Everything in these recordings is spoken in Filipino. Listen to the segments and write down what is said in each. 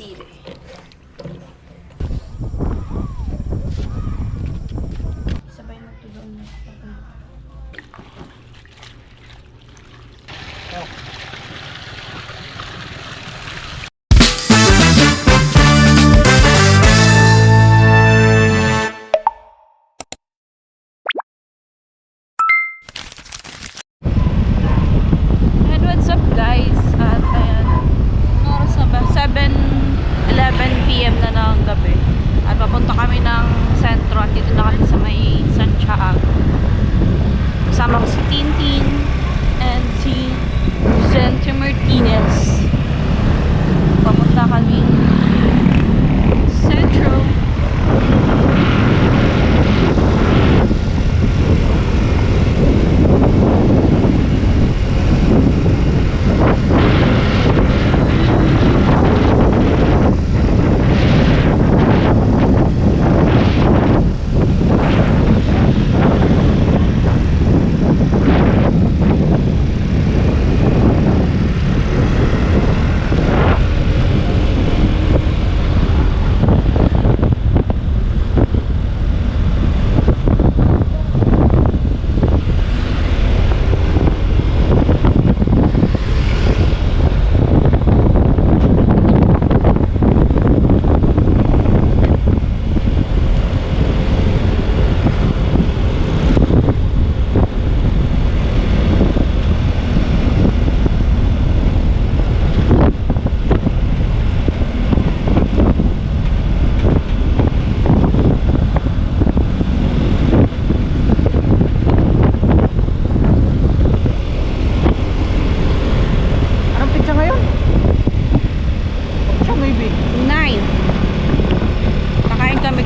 City. Sabay magtulong na. And what's up guys? At ayan, oras na ba? 7:11 PM na ng gabi. At papunta kami ng sentro at dito na kami sa may Santiago. Kasama ko si Tintin and si Vicente Martinez. Papunta kami Centro.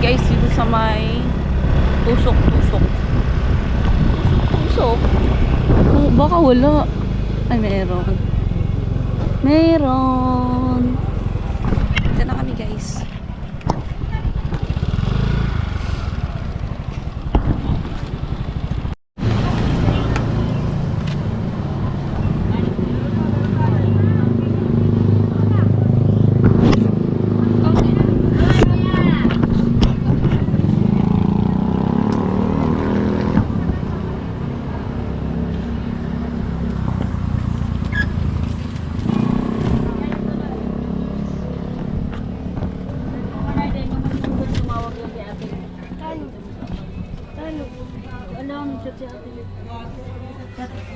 Guys, dito sa may tusok-tusok. Tusok? Oh, baka wala. Ay, meron. Meron. Ito na kami guys.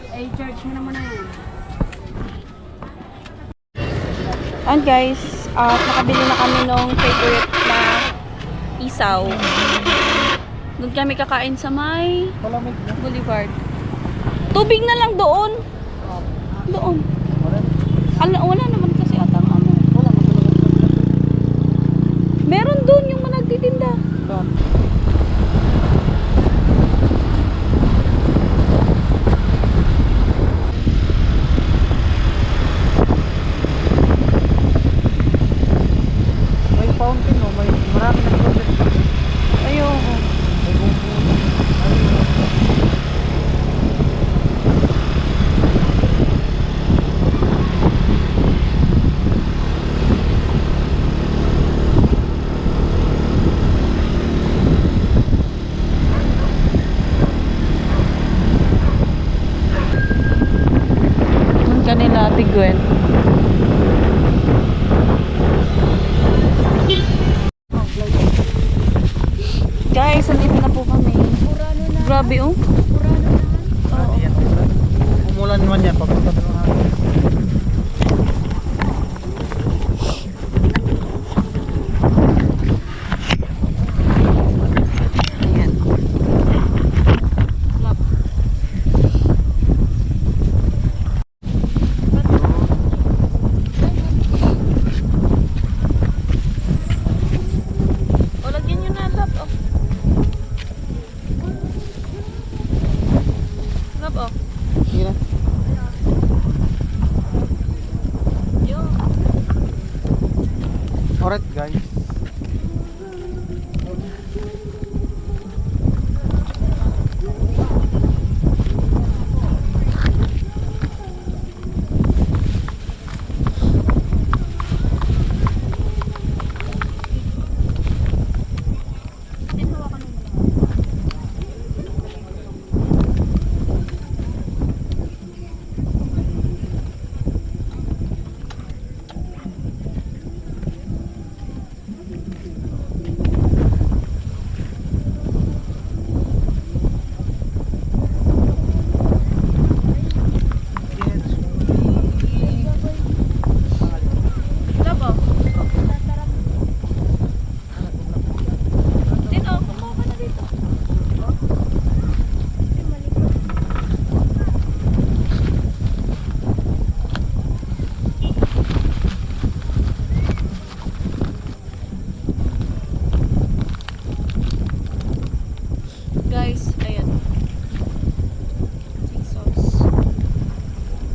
Ay, charge mo naman na yan. And guys, nakabili na kami ng favorite na isaw. Doon kami kakain sa may Boulevard. Tubig na lang doon. Doon. Wala naman kasi atang ano. Meron doon yung mga nagtitinda. Fountain, no? May marami na fountain. Ayoko. May Ang kanila, Ate Gwen. Guys, andito na po kami. Grabe oh. umulan naman yan. Papunta na naman. Ayan. Lap. O, lagyan nyo na lap oh. Lap oh. Sige na. Alright guys.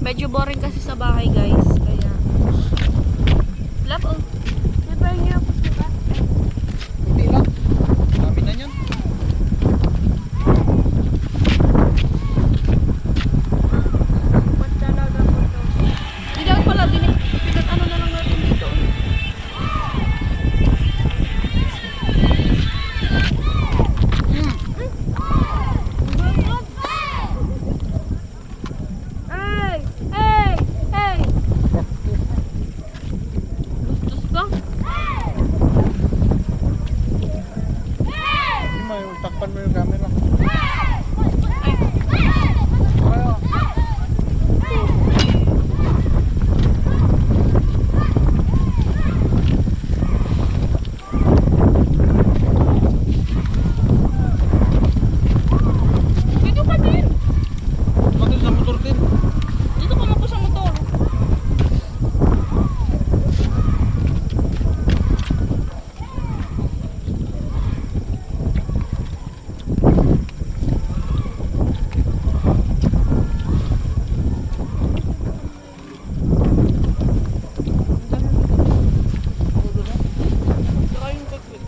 Medyo boring kasi sa bahay, guys. Kaya love, oh. Diba niya ako diba? Hindi lang. Dami na yan. Hindi dapat pala pinag-ano na lang natin dito. Hey! Hey! Hey! Gustos ka? Hindi mo, takpan mo yung camera. Ay, Ayaw. dito ka din! Bakit sa motor din? Dito ka na po sa motor. Saka yung cockpit.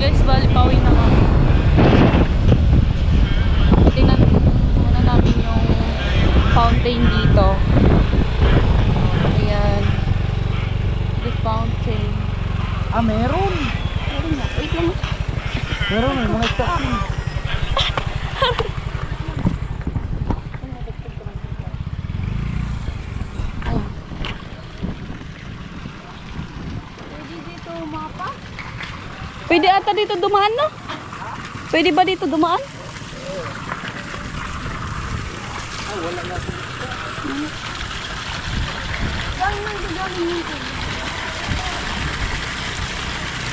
Guys, bali pauwi na kami. Tingnan muna namin yung fountain dito. Ayan. The fountain. Ah, meron. Meron na. Wait lang. Meron, may mga station. Ayan. Pwede dito umapa? Pwede ata dito dumaan, no? Pwede ba dito dumaan? Ah, wala na.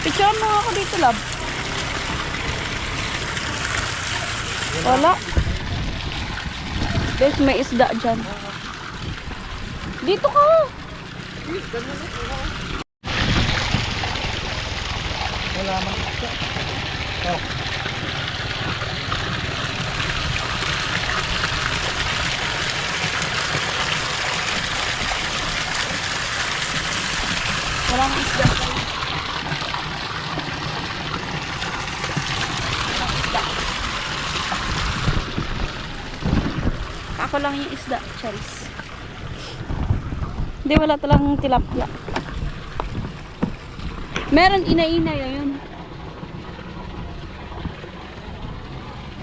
Picture mo ako dito, love. Wala. Guys, may isda dyan. Dito ka. Wala man. Oh. Walang isda. Ako lang yung isda, Charis. Hindi, wala talang tilapia. Meron ina-ina yun.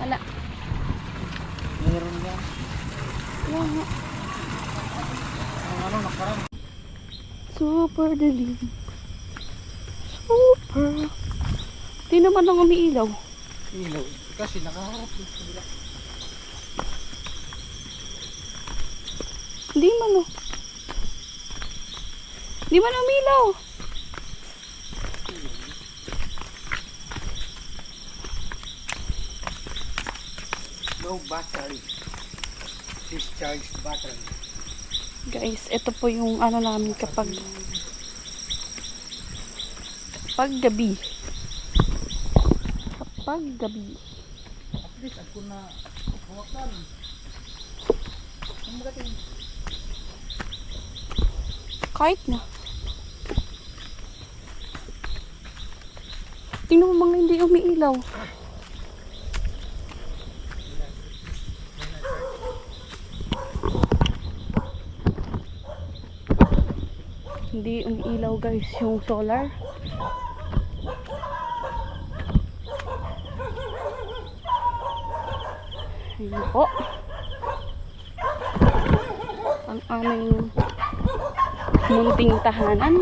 Wala. Meron yan. Wala. Ang ano, nakarang. Super dilim. Super. Di naman lang umiilaw. Ilaw. Kasi nakaharap din sa kabila. Hindi man oh. Di man umilaw. No battery. Discharged battery. Guys, ito po yung ano namin kapag gabi. Kapag gabi. At least ako na hawakan. Ang magating. Kahit na. Tingnan mo mga hindi umiilaw. Hindi umiilaw guys yung solar. Ayun po. Ang aming munting tahanan.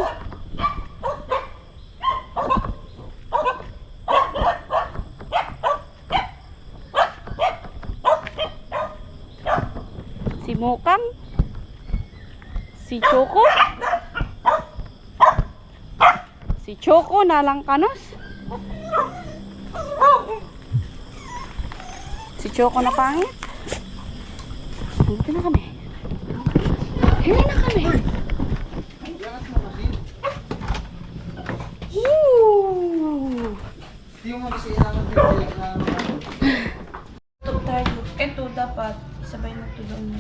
Si Mokang, si Choco, si Choco na lang kanos. Si Choco na pangit. Dito na kami. Hili na kami. Woo! Hindi mo kasi ilangan dito na Ito tayo. Ito dapat. Sabay na ito doon.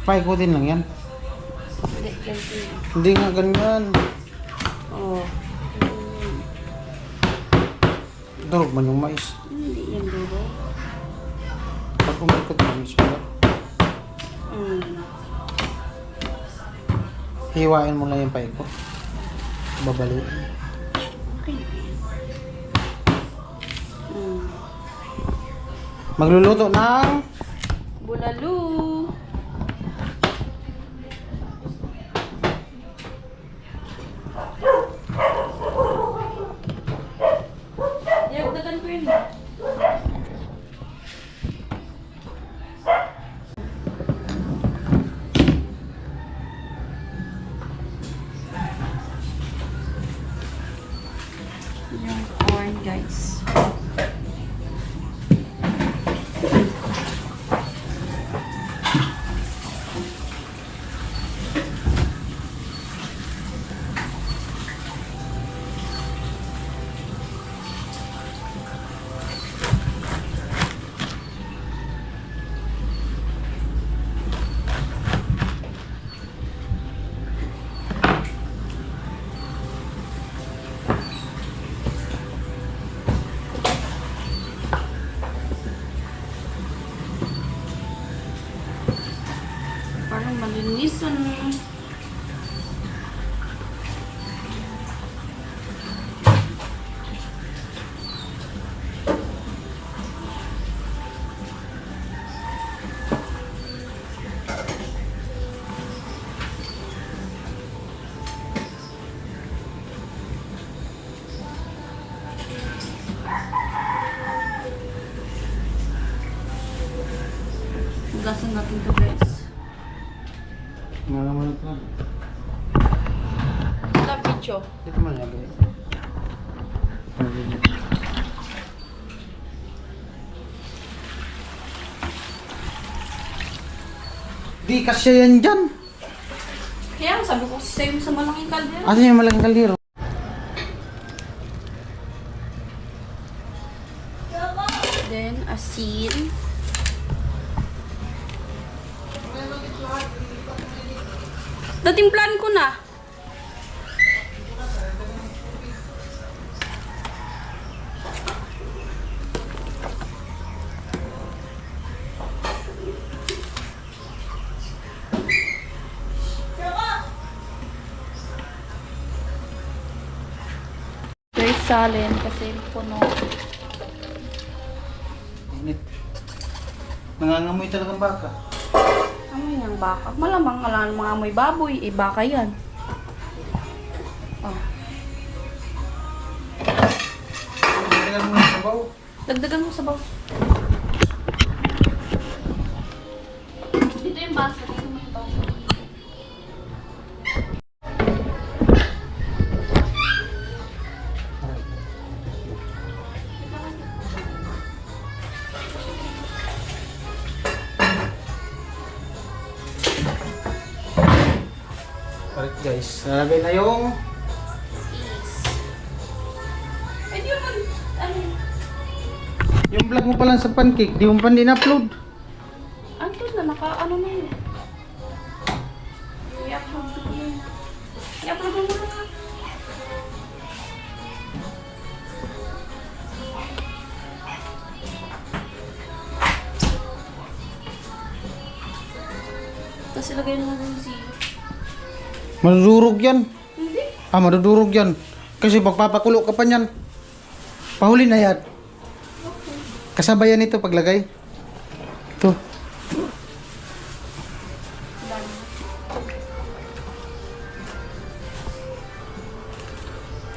paikutin lang yan. Hindi, ganito yun. Hindi nga ganyan. Oo. Durog man yung mais. Hindi yan duro. Pag umikot man sulat. Hiwain mo lang yung paikot. Babaliin. Okay na yan. Magluluto ng Bulalo. Dagdagan ko yun. Yung corn, guys. Parang malinisan. Hugasan natin to, guys. ano naman ito? Wala video. Ito man yabi. Di kasya yan dyan. Kaya sabi ko sa'yo sa malaking kaldero. Asan yung malaking kaldero? Then, asin. Natimplan ko na. Very salin kasi puno. Init. Nangangamoy talagang baka. Amoy ng baka. Malamang alam mga amoy baboy. Eh, baka yan. Oh. Tingnan mo ng sabaw. Dagdagan mo sa baw. Dito yung basa. Dito mo yung basa. Alright guys, nalagay na yung Eh, di naman, ano, yung vlog mo pa lang sa pancake, di mo pa din-upload. ano na, ano na yun. I-upload ko yun. I-upload mo na. Tapos ilagay mo na si... Madudurog yan. Hindi. Madudurog yan. Kasi pagpapakulo ka pa niyan. Pahuli na yan. Kasabayan ito paglagay. Ito.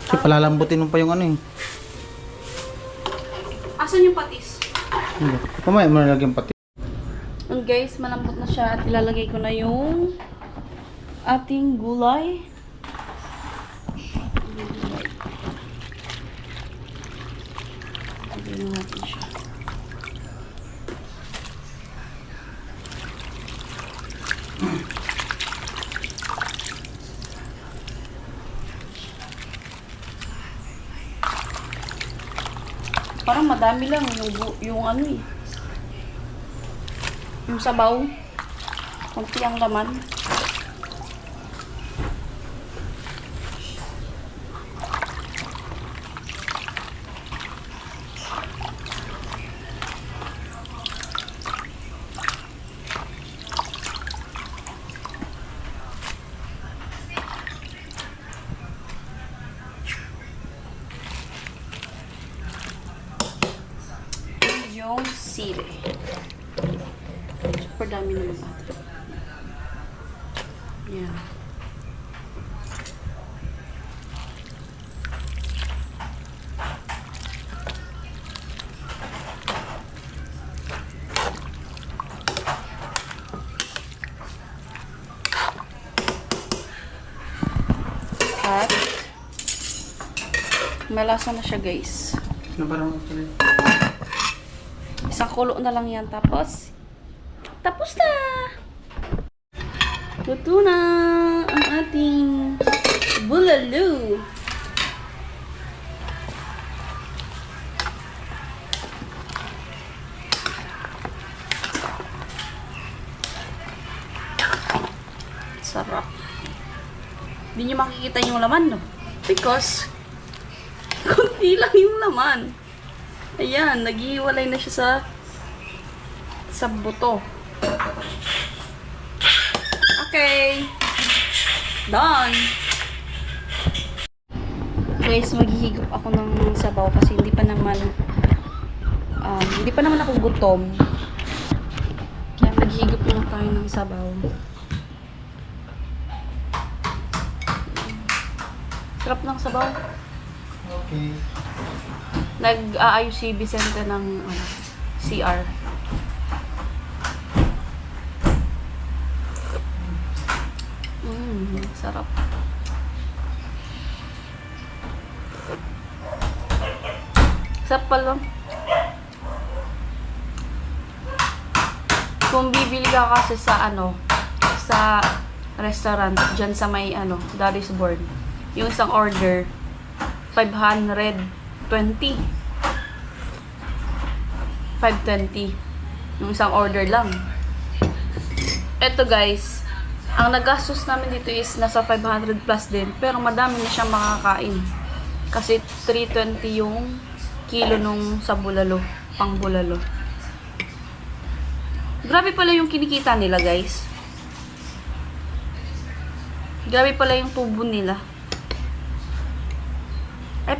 Kasi palalambutin mo pa yung ano eh. Asan yung patis? Kamay mo nalagyan pati. And guys, malambot na siya at ilalagay ko na yung ating gulay. Lagyan na natin siya. Parang madami lang yung ano eh. Yung sabaw. Kunti ang laman. Yung sili. Super dami naman ito. Yeah. At malasa na siya, guys. Na parang tuloy. Isang kulo na lang yan. Tapos na! Luto na ang ating bulalo. Sarap. Hindi nyo makikita yung laman, no? Because kunti lang yung laman. Ayan, naghihiwalay na siya sa buto. Okay. Done. Guys, maghihigop ako ng sabaw kasi hindi pa naman ako gutom. Kaya maghihigop na tayo ng sabaw. Sarap ng sabaw. Okay. Nag-aayos si Vicente ng CR. Sarap. Sarap pala. Kung bibili ka kasi sa sa restaurant dyan sa may Daddy's Board, yung isang order 520 yung isang order lang. Eto guys, ang nagastos namin dito is nasa 500 plus din, pero madami na siyang makakain kasi 320 yung kilo nung sa bulalo, pang bulalo. Grabe pala yung kinikita nila, guys. Grabe pala yung tubo nila.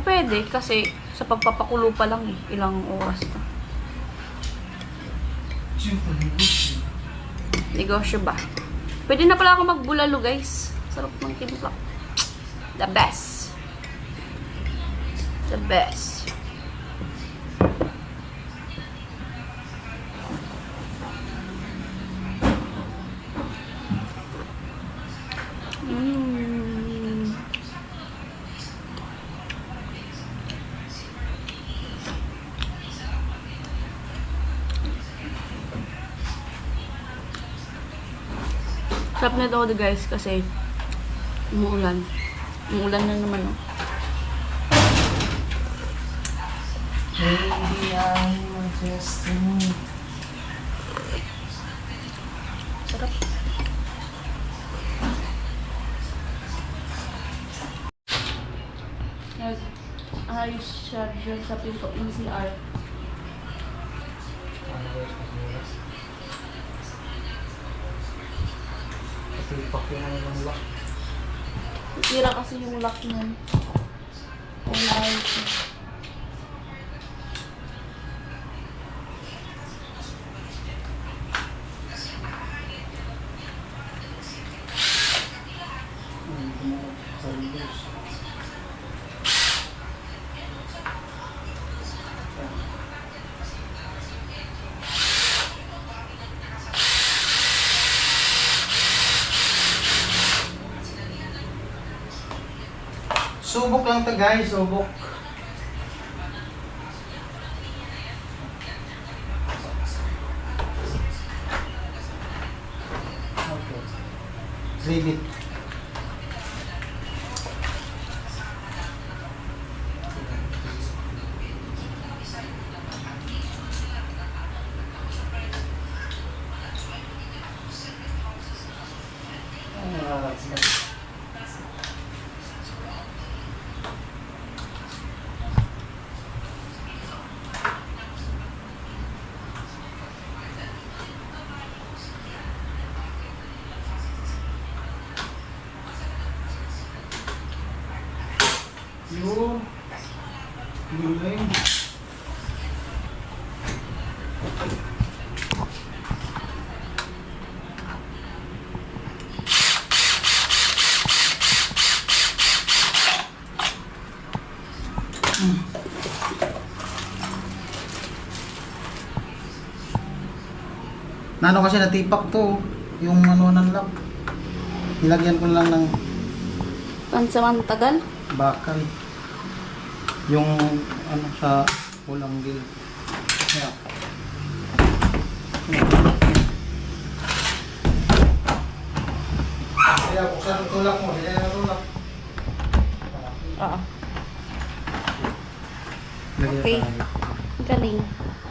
Pwede kasi sa pagpapakulo pa lang ilang oras na. Negosyo ba? Pwede na pala ako magbulalo, guys. Sarap ng timpla. The best. The best. Sarap na daw guys kasi umuulan. Umuulan na naman, no? Maybe I'm just Sarap. Ayos siya dyan sa pinto ng CR. Tira kasi yung lock nun. Ayos siya. Subok lang to guys, subok. Okay. Leave it. Yun. Galing. Nano kasi natipak to, yung ano ng lock. Nilagyan ko lang ng Pansamantagal? bakal. Yung ano sa ulang gil. Yeah. Kaya buksan ang tulak mo, hindi na tulak. Oo. Lagyan Okay. tayo. Galing.